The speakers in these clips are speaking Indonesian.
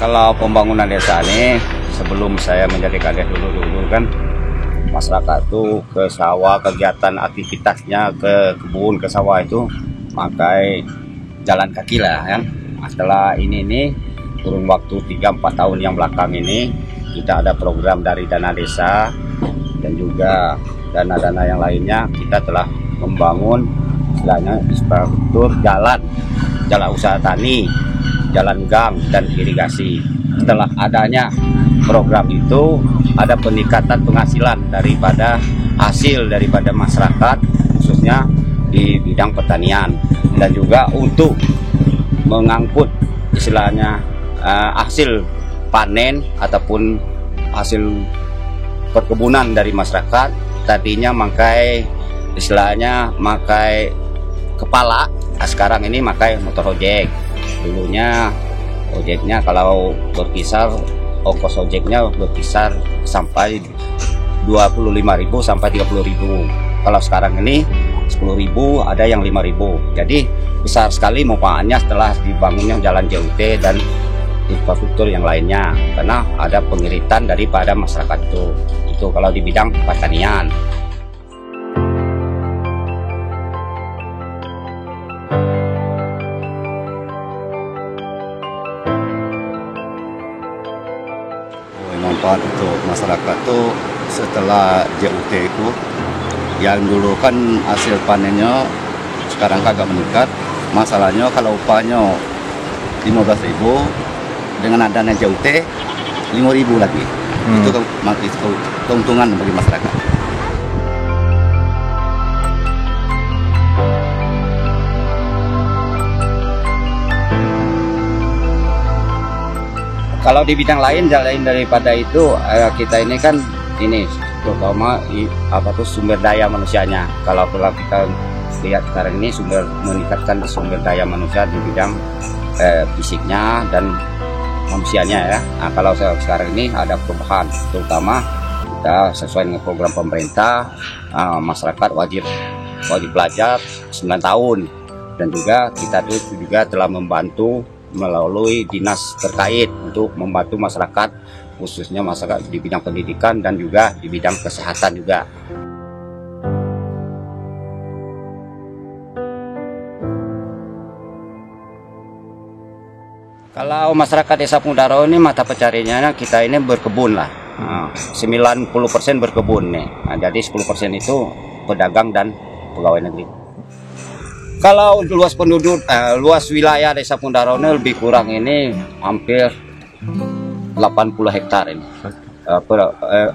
Kalau pembangunan desa ini sebelum saya menjadi kades dulu kan masyarakat tuh ke sawah, kegiatan aktivitasnya ke kebun, ke sawah itu pakai jalan kaki lah kan. Setelah ini kurun waktu 3-4 tahun yang belakang ini kita ada program dari dana desa dan juga dana-dana yang lainnya, kita telah membangun istilahnya infrastruktur jalan usaha tani, jalan gang dan irigasi. Setelah adanya program itu ada peningkatan penghasilan daripada hasil daripada masyarakat khususnya di bidang pertanian, dan juga untuk mengangkut istilahnya hasil panen ataupun hasil perkebunan dari masyarakat. Tadinya makai istilahnya makai kepala, sekarang ini makai motor ojek. Dulunya ojeknya kalau berkisar ongkos ojeknya berkisar sampai 25.000 sampai 30.000. Kalau sekarang ini 10.000, ada yang 5.000. Jadi besar sekali manfaatnya setelah dibangunnya jalan JUT dan infrastruktur yang lainnya, karena ada pengiritan daripada masyarakat itu kalau di bidang pertanian. Manfaat untuk masyarakat tuh setelah JUT itu, yang dulu kan hasil panennya sekarang kagak meningkat. Masalahnya kalau upahnya 15.000, dengan adanya JUT 5.000 lagi. Itu keuntungan bagi masyarakat. Kalau di bidang lain selain daripada itu, kita ini kan terutama sumber daya manusianya. Kalau kita lihat sekarang ini meningkatkan sumber daya manusia di bidang fisiknya dan manusianya ya. Nah, kalau sekarang ini ada perubahan, terutama kita sesuai dengan program pemerintah, masyarakat wajib belajar 9 tahun, dan juga kita juga telah membantu melalui dinas terkait untuk membantu masyarakat, khususnya masyarakat di bidang pendidikan dan juga di bidang kesehatan juga. Kalau masyarakat Desa Pungdaro ini mata pencariannya kita ini berkebun lah. 90% berkebun nih. Nah, jadi 10% itu pedagang dan pegawai negeri. Kalau luas penduduk, luas wilayah Desa Pungdaro ini lebih kurang ini hampir 80 hektar ini.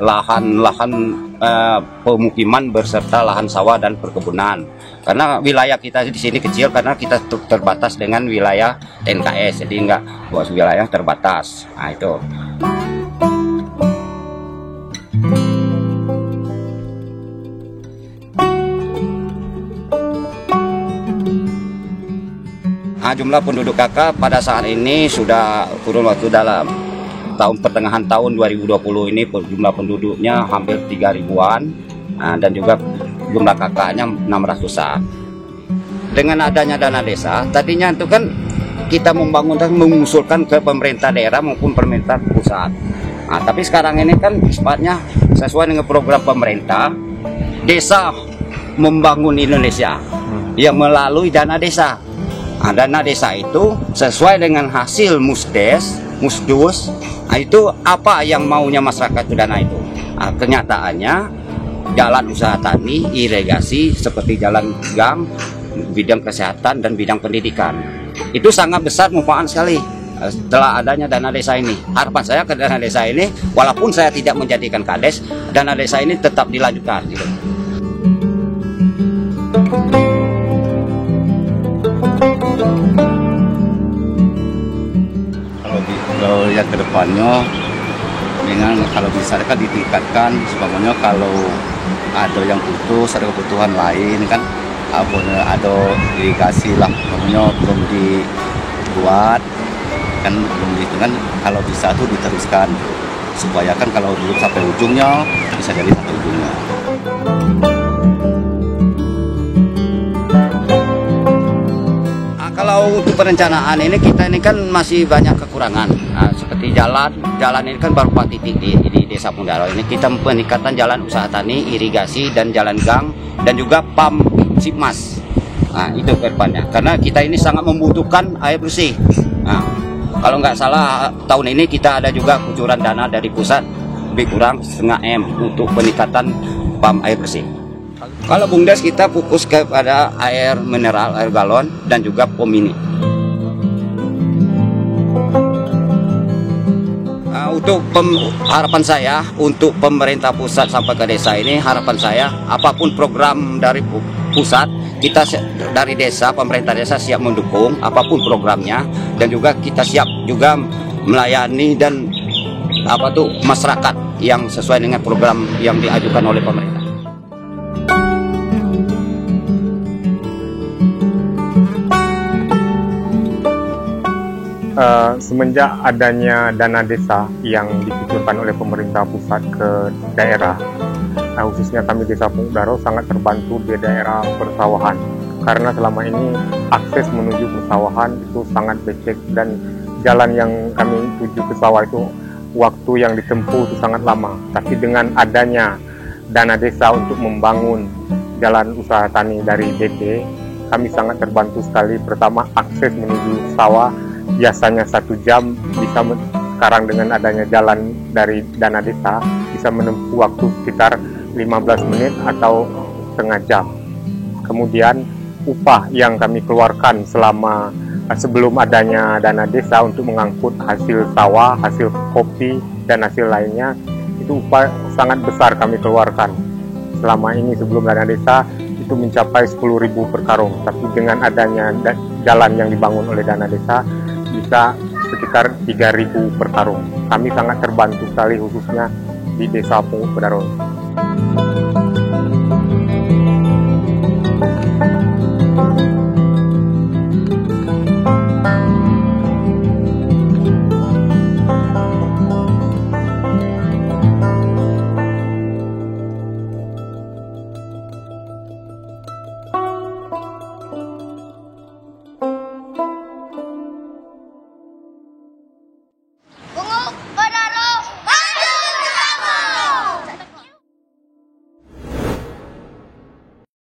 Lahan pemukiman berserta lahan sawah dan perkebunan. Karena wilayah kita di sini kecil karena kita terbatas dengan wilayah NKS, jadi enggak luas wilayah terbatas. Nah itu. Nah, jumlah penduduk KK pada saat ini sudah kurun waktu dalam pertengahan tahun 2020 ini jumlah penduduknya hampir 3.000-an, dan juga jumlah KK-nya 600-an. Dengan adanya dana desa, tadinya itu kan kita mengusulkan ke pemerintah daerah maupun pemerintah pusat. Nah, tapi sekarang ini kan sifatnya sesuai dengan program pemerintah, desa membangun Indonesia yang melalui dana desa. Nah, dana desa itu sesuai dengan hasil musdus. Nah, itu apa yang maunya masyarakat itu dana itu. Nah, kenyataannya jalan usaha tani, irigasi seperti jalan gang, bidang kesehatan dan bidang pendidikan. Itu sangat besar manfaat sekali setelah adanya dana desa ini. Harapan saya ke dana desa ini, walaupun saya tidak menjadikan kades, dana desa ini tetap dilanjutkan gitu. Kalau lihat ke depannya, dengan kalau bisa kan ditingkatkan, sebabnya kalau ada yang putus, ada kebutuhan lain kan, ada irigasi lah, namanya belum dibuat kan, belum gitu kan, kalau bisa tuh diteruskan supaya kan kalau belum sampai ujungnya bisa jadi sampai ujungnya. Kalau Kalau untuk perencanaan ini kita ini kan masih banyak kekurangan. Nah, seperti jalan ini kan baru 4 titik di Desa Pundaro ini. Kita peningkatan jalan usaha tani, irigasi dan jalan gang dan juga pam Sipmas. Nah, itu ke depannya. Karena kita ini sangat membutuhkan air bersih. Nah, kalau nggak salah tahun ini kita ada juga kucuran dana dari pusat lebih kurang 0,5 M untuk peningkatan pam air bersih. Kalau BUMDes kita fokus kepada air mineral, air galon, dan juga pom mini. Untuk harapan saya, untuk pemerintah pusat sampai ke desa ini, harapan saya, apapun program dari pusat, kita dari desa, pemerintah desa siap mendukung, apapun programnya, dan juga kita siap juga melayani dan masyarakat yang sesuai dengan program yang diajukan oleh pemerintah. Semenjak adanya dana desa yang dikucurkan oleh pemerintah pusat ke daerah, khususnya kami Desa Pundaro sangat terbantu di daerah persawahan, karena selama ini akses menuju persawahan itu sangat becek dan jalan yang kami tuju ke sawah itu waktu yang ditempuh itu sangat lama. Tapi dengan adanya dana desa untuk membangun jalan usaha tani dari BP, kami sangat terbantu sekali. Pertama, akses menuju sawah biasanya 1 jam, bisa sekarang dengan adanya jalan dari dana desa bisa menempuh waktu sekitar 15 menit atau setengah jam. Kemudian upah yang kami keluarkan selama sebelum adanya dana desa untuk mengangkut hasil sawah, hasil kopi dan hasil lainnya, itu upah sangat besar kami keluarkan. Selama ini sebelum dana desa itu mencapai 10.000 per karung, tapi dengan adanya jalan yang dibangun oleh dana desa bisa sekitar 3.000 per karung. Kami sangat terbantu sekali, khususnya di Desa Pundaro.